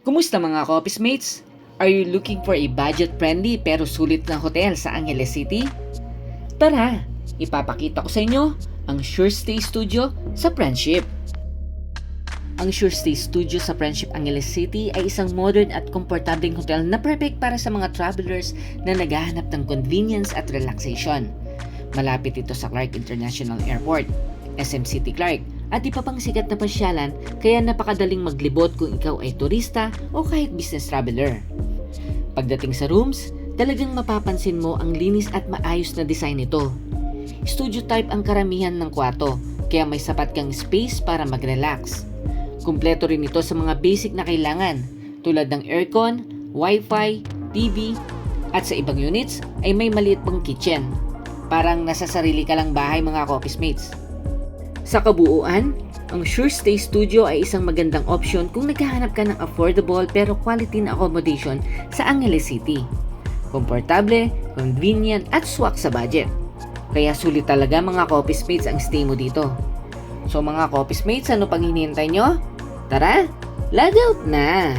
Kumusta mga ka-office mates? Are you looking for a budget-friendly pero sulit na hotel sa Angeles City? Tara, ipapakita ko sa inyo ang Sure Stay Studio sa Friendship. Ang Sure Stay Studio sa Friendship Angeles City ay isang modern at komportableng hotel na perfect para sa mga travelers na naghahanap ng convenience at relaxation. Malapit ito sa Clark International Airport, SM City Clark, at iba pang sikat na pasyalan, kaya napakadaling maglibot kung ikaw ay turista o kahit business traveler. Pagdating sa rooms, talagang mapapansin mo ang linis at maayos na design nito. Studio type ang karamihan ng kwarto, kaya may sapat kang space para mag-relax. Kumpleto rin ito sa mga basic na kailangan tulad ng aircon, wifi, TV, at sa ibang units ay may maliit pang kitchen. Parang nasa sarili ka lang bahay mga ka-office mates. Sa kabuuan, ang Sure Stay Studio ay isang magandang option kung naghahanap ka ng affordable pero quality na accommodation sa Angeles City. Komportable, convenient at swak sa budget. Kaya sulit talaga mga ka-office mates ang stay mo dito. So mga ka-office mates, ano pang hinihintay nyo? Tara, log out na!